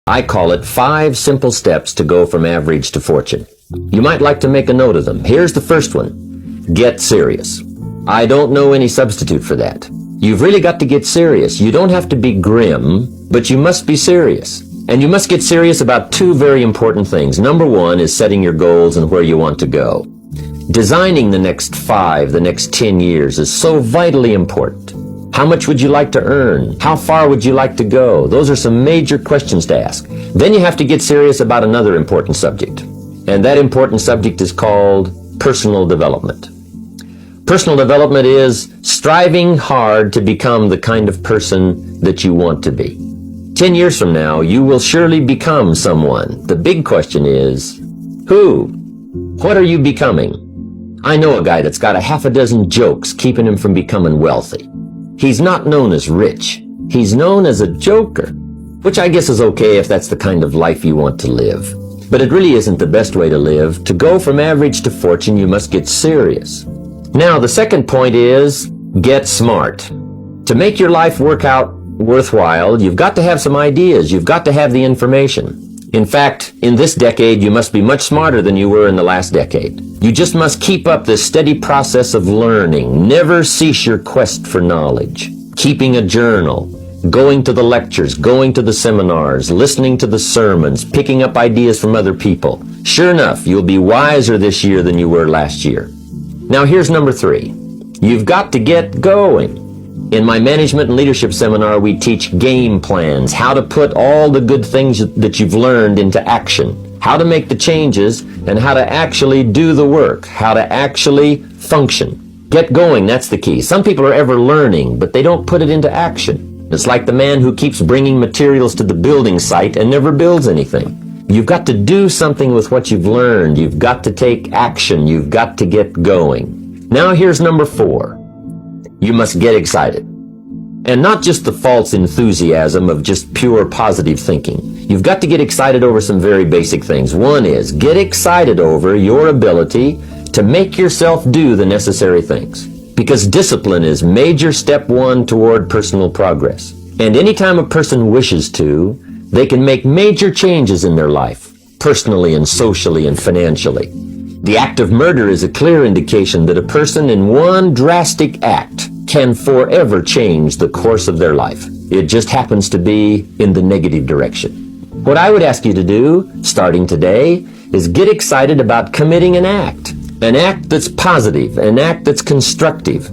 I call it 5 simple steps to go from average to fortune. You might like to make a note of them. Here's the first one. Get serious. I don't know any substitute for that. You've really got to get serious. You don't have to be grim, but you must be serious. And you must get serious about 2 very important things. Number 1 is setting your goals and where you want to go. Designing the next 5, the next 10 years is so vitally important. How much would you like to earn? How far would you like to go? Those are some major questions to ask. Then you have to get serious about another important subject. And that important subject is called personal development. Personal development is striving hard to become the kind of person that you want to be. 10 years from now, you will surely become someone. The big question is, who? What are you becoming? I know a guy that's got a half a dozen jokes keeping him from becoming wealthy. He's not known as rich. He's known as a joker, which I guess is okay if that's the kind of life you want to live. But it really isn't the best way to live. To go from average to fortune, you must get serious. Now, the second point is get smart. To make your life work out worthwhile, you've got to have some ideas. You've got to have the information. In fact, in this decade, you must be much smarter than you were in the last decade. You just must keep up this steady process of learning. Never cease your quest for knowledge. Keeping a journal, going to the lectures, going to the seminars, listening to the sermons, picking up ideas from other people. Sure enough, you'll be wiser this year than you were last year. Now here's number 3. You've got to get going. In my management and leadership seminar, we teach game plans, how to put all the good things that you've learned into action, how to make the changes, and how to actually do the work, how to actually function. Get going, that's the key. Some people are ever learning, but they don't put it into action. It's like the man who keeps bringing materials to the building site and never builds anything. You've got to do something with what you've learned. You've got to take action. You've got to get going. Now here's number 4. You must get excited. And not just the false enthusiasm of just pure positive thinking. You've got to get excited over some very basic things. One is, get excited over your ability to make yourself do the necessary things. Because discipline is major step 1 toward personal progress. And anytime a person wishes to, they can make major changes in their life, personally and socially and financially. The act of murder is a clear indication that a person in one drastic act can forever change the course of their life. It just happens to be in the negative direction. What I would ask you to do, starting today, is get excited about committing an act that's positive, an act that's constructive,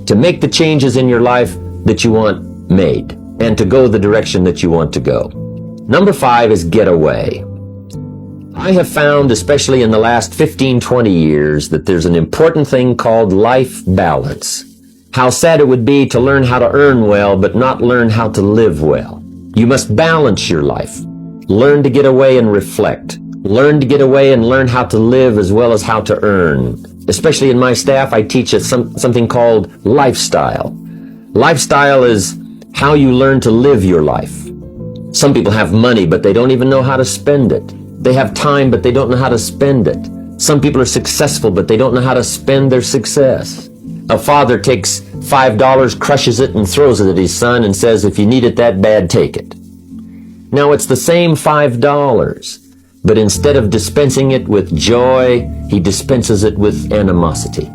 to make the changes in your life that you want made, and to go the direction that you want to go. Number 5 is get away. I have found, especially in the last 15-20 years, that there's an important thing called life balance. How sad it would be to learn how to earn well, but not learn how to live well. You must balance your life. Learn to get away and reflect. Learn to get away and learn how to live as well as how to earn. Especially in my staff, I teach something called lifestyle. Lifestyle is how you learn to live your life. Some people have money, but they don't even know how to spend it. They have time, but they don't know how to spend it. Some people are successful, but they don't know how to spend their success. A father takes $5, crushes it, and throws it at his son and says, if you need it that bad, take it. Now, it's the same $5, but instead of dispensing it with joy, he dispenses it with animosity.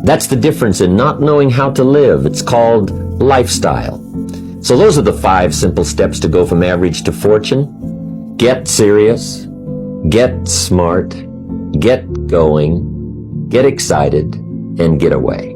That's the difference in not knowing how to live. It's called lifestyle. So those are the 5 simple steps to go from average to fortune. Get serious, get smart, get going, get excited, and get away.